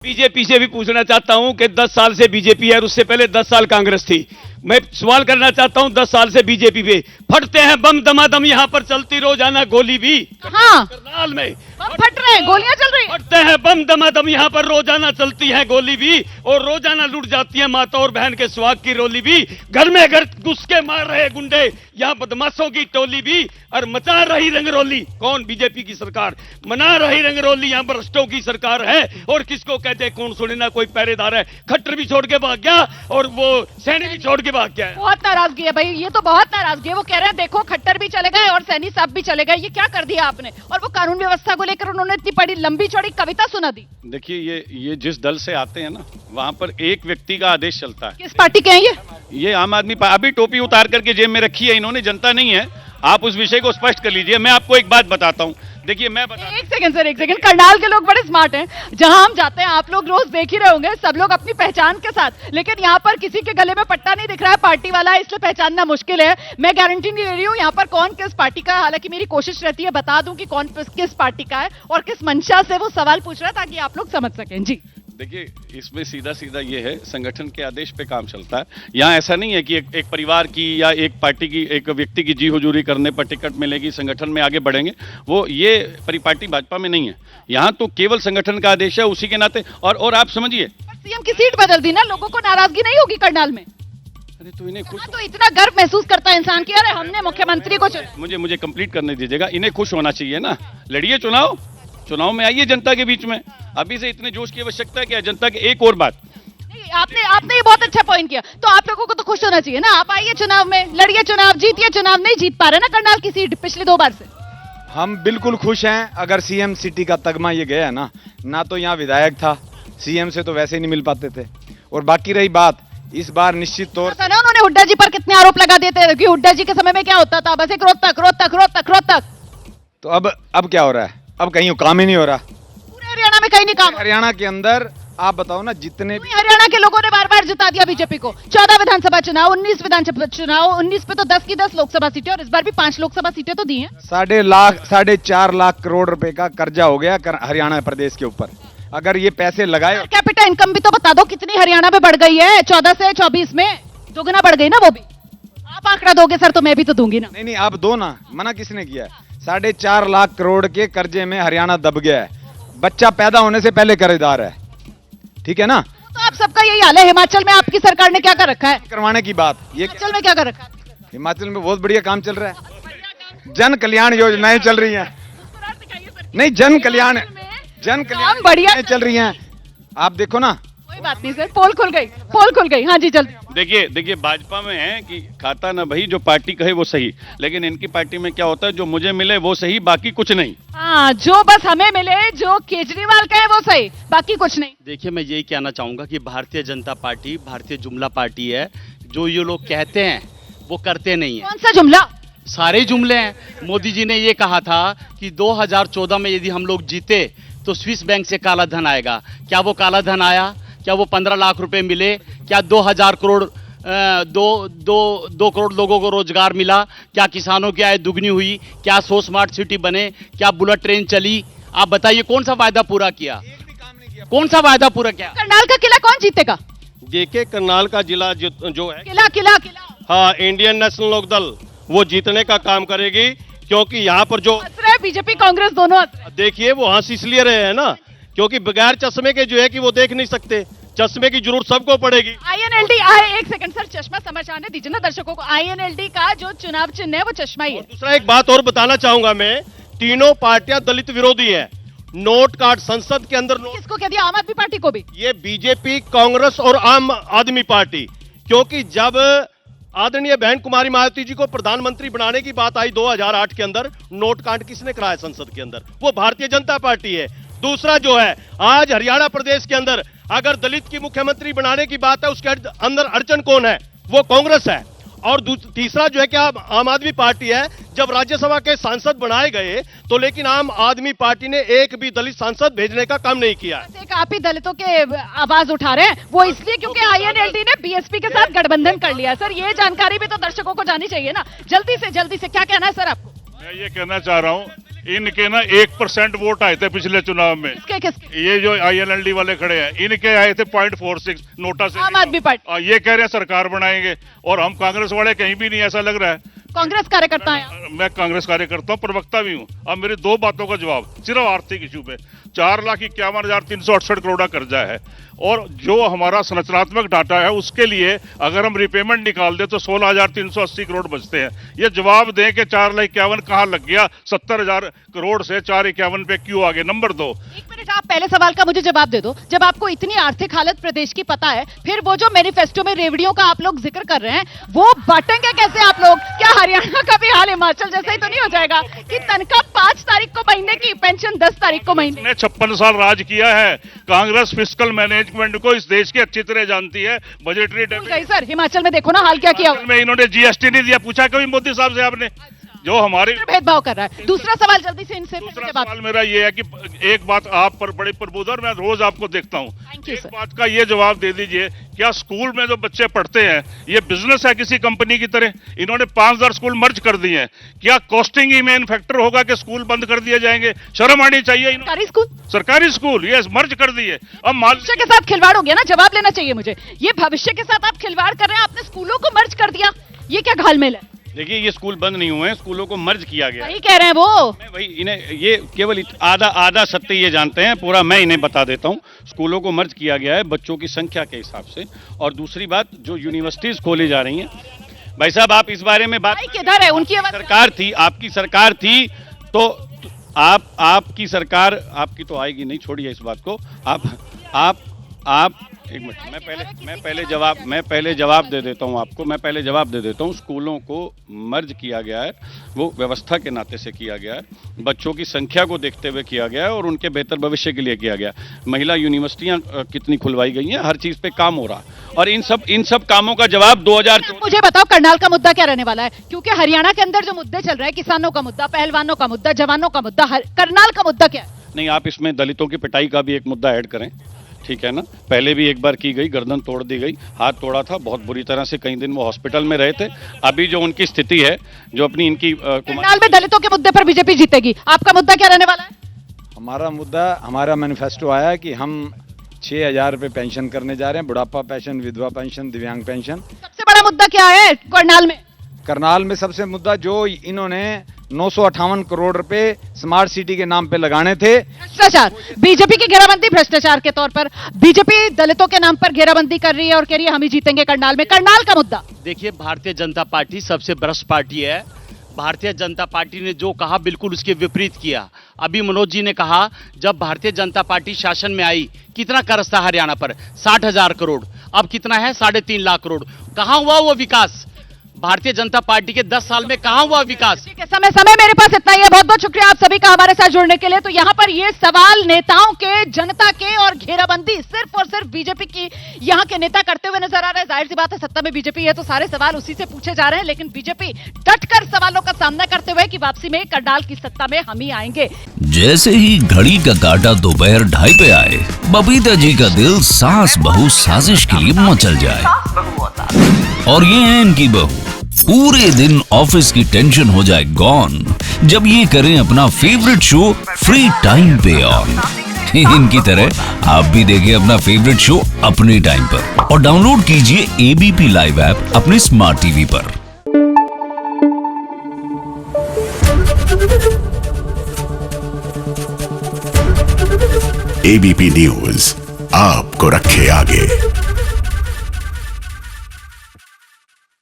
BJP से भी पूछना चाहता हूं कि 10 साल से बीजेपी है और उससे पहले 10 साल कांग्रेस थी। मैं सवाल करना चाहता हूं 10 साल से बीजेपी पे फटते हैं बम दमादम, यहां पर चलती रोजाना गोली भी। हाँ, करनाल में बम फट रहे हैं, गोलियां चल रही हैं। फटते हैं बम दमादम, यहां पर रोजाना चलती है गोली भी और रोजाना लूट जाती है माता और बहन के सुहाग की रोली भी। घर में घर घुस के मार रहे गुंडे, यहाँ बदमाशों की टोली भी और मचा रही रंगरोली। कौन? बीजेपी की सरकार मना रही रंगरोली। यहाँ भ्रष्टों की सरकार है और किसको कहते हैं कौन सुने ना, कोई पहरेदार है। खट्टर भी छोड़ के भाग गया और वो सैनी भी छोड़ के भाग गया। बहुत नाराजगी है भाई, ये तो बहुत नाराजगी है। वो कह रहे हैं देखो खट्टर भी चले गए और सैनी साहब भी चले गए, ये क्या कर दिया आपने। और वो कानून व्यवस्था को लेकर उन्होंने इतनी बड़ी लंबी चौड़ी कविता सुना दी। देखिए ये जिस दल से आते हैं ना, वहां पर एक व्यक्ति का आदेश चलता है। किस पार्टी के हैं ये आम आदमी अभी टोपी उतार करके जेब में रखी है इन्होंने, जनता नहीं है। आप उस विषय को स्पष्ट कर लीजिए। मैं आपको एक बात बताता हूं, देखिए मैं बता एक सेकंड सर, एक सेकंड। करनाल के लोग बड़े स्मार्ट हैं, जहां हम जाते हैं आप लोग रोज देख ही रहे होंगे, सब लोग अपनी पहचान के साथ, लेकिन यहाँ पर किसी के गले में पट्टा नहीं दिख रहा है पार्टी वाला, इसलिए पहचानना मुश्किल है। मैं गारंटी नहीं दे रही हूँ यहाँ पर कौन किस पार्टी का है, हालांकि मेरी कोशिश रहती है बता दूं कि कौन किस पार्टी का है और किस मंशा से वो सवाल पूछ रहा है, ताकि आप लोग समझ सकें। जी देखिए, इसमें सीधा सीधा ये है, संगठन के आदेश पे काम चलता है। यहाँ ऐसा नहीं है कि एक परिवार की या एक पार्टी की, एक व्यक्ति की जी हुजूरी करने पर टिकट मिलेगी, संगठन में आगे बढ़ेंगे। वो ये परिपाटी भाजपा में नहीं है। यहाँ तो केवल संगठन का आदेश है, उसी के नाते। और आप समझिए, सीएम की सीट बदल दी ना, लोगों को नाराजगी नहीं होगी करनाल में? अरे तो इन्हें खुश, तो इतना गर्व महसूस करता है इंसान की, अरे हमने मुख्यमंत्री को चुना। मुझे कंप्लीट करने दीजिएगा। इन्हें खुश होना चाहिए ना, लड़िए चुनाव में आइए जनता के बीच में। अभी से इतने जोश की आवश्यकता है क्या जनता के? एक और बात, नहीं, आपने ये बहुत अच्छा पॉइंट किया। तो आप लोगों को तो खुश होना चाहिए ना, आप आइए चुनाव में, लड़िए चुनाव, जीतिए चुनाव। नहीं जीत पा रहे ना करनाल की सीट पिछली 2 बार से। हम बिल्कुल खुश हैं। अगर सीएम सिटी का तगमा ये गया है ना तो यहाँ विधायक था, सीएम से तो वैसे ही नहीं मिल पाते थे। और बाकी रही बात, इस बार निश्चित तौर से ना उन्होंने हुड्डा जी पर कितने आरोप लगा देते हैं कि हुड्डा जी के समय में क्या होता था, बस एक रोज तक। तो अब क्या हो रहा है? अब कहीं काम ही नहीं हो रहा। पूरे हरियाणा में कहीं नहीं काम। हरियाणा के अंदर आप बताओ ना, जितने भी हरियाणा के लोगों ने बार बार जिता दिया बीजेपी को। 14 विधानसभा चुनाव, 19 विधानसभा चुनाव, 19 पे तो 10 की 10 लोकसभा सीटें, और इस बार भी 5 लोकसभा सीटें तो दी हैं। 4.5 लाख करोड़ रुपए का कर्जा हो गया हरियाणा प्रदेश के ऊपर। अगर ये पैसे लगाए, पर कैपिटा इनकम भी तो बता दो कितनी हरियाणा में बढ़ गई है। 14 से 24 में दोगुना बढ़ गई ना। वो भी आप आंकड़ा दोगे सर तो मैं भी तो दूंगी ना। नहीं आप दो ना, मना किसने किया है? 4.5 लाख करोड़ के कर्जे में हरियाणा दब गया है। बच्चा पैदा होने से पहले कर्जदार है, ठीक है ना? तो आप सबका यही हाल है। हिमाचल में आपकी सरकार ने क्या कर रखा है? करवाने की बात, ये हिमाचल में क्या कर रखा है? हिमाचल में बहुत बढ़िया काम चल रहा है। जन कल्याण योजनाएं चल रही हैं। नहीं, जन कल्याण बढ़िया चल रही हैं। आप देखो ना। कोई बात नहीं सर, पोल खुल गई। हाँ जी जल्दी। देखिए भाजपा में है कि खाता ना भाई, जो पार्टी कहे वो सही। लेकिन इनकी पार्टी में क्या होता है, जो मुझे मिले वो सही, बाकी कुछ नहीं। हाँ, जो बस हमें मिले, जो केजरीवाल कहे वो सही, बाकी कुछ नहीं। देखिए, मैं यही कहना चाहूंगा कि भारतीय जनता पार्टी भारतीय जुमला पार्टी है। जो ये लोग कहते हैं वो करते नहीं है। कौन सा जुमला? सारे जुमले हैं। मोदी जी ने ये कहा था कि 2014 में यदि हम लोग जीते तो स्विस बैंक से काला धन आएगा। क्या वो काला धन आया? क्या वो 15 लाख रुपए मिले? क्या 2000 करोड़ 2 करोड़ लोगों को रोजगार मिला? क्या किसानों की आय दुगनी हुई? क्या 100 स्मार्ट सिटी बने? क्या बुलेट ट्रेन चली? आप बताइए कौन सा वायदा पूरा किया? कौन सा वायदा पूरा किया? करनाल का किला कौन जीतेगा? देखिए, करनाल का जिला जो है, किला हाँ, इंडियन नेशनल लोकदल वो जीतने का काम करेगी। क्योंकि यहाँ पर जो बीजेपी कांग्रेस दोनों, देखिए, वो हंस इसलिए रहे हैं ना क्योंकि बगैर चश्मे के जो है कि वो देख नहीं सकते। चश्मे की जरूरत सबको पड़ेगी। INLD एक सेकंड सर, चश्मा समझ आने दीजिए ना दर्शकों को। INLD का जो चुनाव चिन्ह है वो चश्मा ही है। दूसरा एक बात और बताना चाहूंगा मैं, तीनों पार्टियां दलित विरोधी हैं। नोट कार्ड संसद के अंदर किसको कह दिया? आम आदमी पार्टी को भी? ये बीजेपी, कांग्रेस और आम आदमी पार्टी। क्योंकि जब आदरणीय बहन कुमारी मायावती जी को प्रधानमंत्री बनाने की बात आई 2008 के अंदर, नोट कांड किसने कराया संसद के अंदर? वो भारतीय जनता पार्टी है। दूसरा जो है, आज हरियाणा प्रदेश के अंदर अगर दलित की मुख्यमंत्री बनाने की बात है, उसके अंदर अड़चन कौन है? वो कांग्रेस है। और तीसरा जो है क्या आम आदमी पार्टी है। जब राज्यसभा के सांसद बनाए गए तो लेकिन आम आदमी पार्टी ने एक भी दलित सांसद भेजने का काम नहीं किया। एक आप ही दलितों के आवाज उठा रहे हैं, वो इसलिए क्योंकि INLD ने BSP के साथ गठबंधन कर लिया। सर, ये जानकारी भी तो दर्शकों को जानी चाहिए ना। जल्दी से क्या कहना है सर आपको? मैं ये कहना चाह रहा हूँ इनके ना 1% वोट आए थे पिछले चुनाव में। किसके? ये जो ILLD वाले खड़े हैं इनके आए थे 0.46 नोटा से। आम आदमी पार्टी। ये कह रहे हैं सरकार बनाएंगे और हम कांग्रेस वाले कहीं भी नहीं, ऐसा लग रहा है। कांग्रेस कार्यकर्ता हैं। मैं कांग्रेस कार्यकर्ता हूँ, प्रवक्ता भी हूँ। अब मेरी दो बातों का जवाब सिर्फ आर्थिक इशू पे 4,51,368 करोड़ का कर्जा है और जो हमारा संरचनात्मक डाटा है उसके लिए अगर हम रिपेमेंट निकाल दे तो 16,380 करोड़ बचते हैं। ये जवाब दें कि 4,51,000 कहाँ लग गया, 70,000 करोड़ से 4,51,000 पे क्यों आगे। नंबर 2, एक मिनट, आप पहले सवाल का मुझे जवाब दे दो। जब आपको इतनी आर्थिक हालत प्रदेश की पता है, फिर वो जो मैनिफेस्टो में रेवड़ियों का आप लोग जिक्र कर रहे हैं वो बांटेंगे कैसे आप लोग? क्या हरियाणा का भी हाल हिमाचल जैसा ही तो नहीं हो जाएगा कि तनख्वाह 5 तारीख को महीने की, पेंशन 10 तारीख को महीने? ने 56 साल राज किया है। कांग्रेस फिस्कल मैनेजमेंट को इस देश की अच्छी तरह जानती है। बजटरी सर हिमाचल में देखो ना हाल क्या किया। में इन्होंने GST नहीं दिया, पूछा कभी मोदी साहब से आपने? जो हमारे भेदभाव कर रहा है। दूसरा सवाल जल्दी से इनसे। दूसरा सवाल मेरा ये है कि एक बात आप पर बड़ी प्रबुद्धर, मैं रोज आपको देखता हूँ, एक बात का ये जवाब दे दीजिए, क्या स्कूल में जो बच्चे पढ़ते हैं ये बिजनेस है किसी कंपनी की तरह? इन्होंने 5,000 स्कूल मर्ज कर दिए हैं। क्या कॉस्टिंग ही मेन फैक्टर होगा कि स्कूल बंद कर दिए जाएंगे? शर्म आनी चाहिए। सरकारी स्कूल ये मर्ज कर दिए। अब भविष्य के साथ खिलवाड़ हो गया ना, जवाब लेना चाहिए मुझे। ये भविष्य के साथ आप खिलवाड़ कर रहे हैं, आपने स्कूलों को मर्ज कर दिया, ये क्या घालमेल है? देखिए ये स्कूल बंद नहीं हुए हैं, स्कूलों को मर्ज किया गया। वही कह रहे हैं वो। भाई इन्हें ये केवल आधा सत्य ये जानते हैं, पूरा मैं इन्हें बता देता हूँ। स्कूलों को मर्ज किया गया है बच्चों की संख्या के हिसाब से। और दूसरी बात, जो यूनिवर्सिटीज खोली जा रही हैं, भाई साहब आप इस बारे में बात किधर है? उनकी सरकार थी, आपकी सरकार थी तो आपकी सरकार आपकी तो आएगी नहीं, छोड़िए इस बात को। आप एक मिनट, मैं पहले जवाब दे देता हूं आपको। मैं पहले जवाब दे देता हूं। स्कूलों को मर्ज किया गया है, वो व्यवस्था के नाते से किया गया है, बच्चों की संख्या को देखते हुए किया गया है और उनके बेहतर भविष्य के लिए किया गया। महिला यूनिवर्सिटियां कितनी खुलवाई गई हैं, हर चीज पे काम हो रहा। और इन सब कामों का जवाब 2000। मुझे बताओ करनाल का मुद्दा क्या रहने वाला है? क्योंकि हरियाणा के अंदर जो मुद्दे चल रहे हैं, किसानों का मुद्दा, पहलवानों का मुद्दा, जवानों का मुद्दा, करनाल का मुद्दा क्या है? नहीं, आप इसमें दलितों की पिटाई का भी एक मुद्दा ऐड करें, ठीक है ना? पहले भी एक बार की गई, गर्दन तोड़ दी गई, हाथ तोड़ा था बहुत बुरी तरह से, कई दिन वो हॉस्पिटल में रहे थे। अभी जो उनकी स्थिति है, जो अपनी इनकी करनाल में दलितों के मुद्दे पर बीजेपी जीतेगी। आपका मुद्दा क्या रहने वाला है? हमारा मुद्दा, हमारा मैनिफेस्टो आया कि हम 6,000 रुपये पेंशन करने जा रहे हैं, बुढ़ापा पेंशन, विधवा पेंशन, दिव्यांग पेंशन। सबसे बड़ा मुद्दा क्या है करनाल में? करनाल में सबसे मुद्दा जो इन्होंने 958 करोड़ रुपए स्मार्ट सिटी के नाम पे लगाने थे। भ्रष्टाचार, बीजेपी की घेराबंदी भ्रष्टाचार के तौर पर। बीजेपी दलितों के नाम पर घेराबंदी कर रही है और कह रही है हम ही जीतेंगे करनाल में। करनाल का मुद्दा देखिए, भारतीय जनता पार्टी सबसे भ्रष्ट पार्टी है। भारतीय जनता पार्टी ने जो कहा बिल्कुल उसके विपरीत किया। अभी मनोज जी ने कहा जब भारतीय जनता पार्टी शासन में आई कितना कर्ज था हरियाणा पर? 60,000 करोड़। अब कितना है? 3.5 लाख करोड़। कहां हुआ वो विकास? भारतीय जनता पार्टी के 10 साल में कहां हुआ विकास? समय मेरे पास इतना ही है। बहुत बहुत शुक्रिया आप सभी का हमारे साथ जुड़ने के लिए। तो यहाँ पर ये सवाल नेताओं के, जनता के और घेराबंदी सिर्फ और सिर्फ बीजेपी की यहाँ के नेता करते हुए नजर आ रहे हैं। जाहिर सी बात है, सत्ता में बीजेपी है तो सारे सवाल उसी से पूछे जा रहे हैं, लेकिन बीजेपी डटकर सवालों का सामना करते हुए कि वापसी में करनाल की सत्ता में हम ही आएंगे। जैसे ही घड़ी का काटा दोपहर 2:30 पे आए, बबीता जी का दिल सास बहू साजिश के लिए मचल जाए। और ये है इनकी बहू, पूरे दिन ऑफिस की टेंशन हो जाए गॉन जब ये करें अपना फेवरेट शो फ्री टाइम पे ऑन। इनकी तरह आप भी देखें अपना फेवरेट शो अपने टाइम पर और डाउनलोड कीजिए एबीपी लाइव ऐप अपने स्मार्ट टीवी पर। एबीपी न्यूज आपको रखे आगे।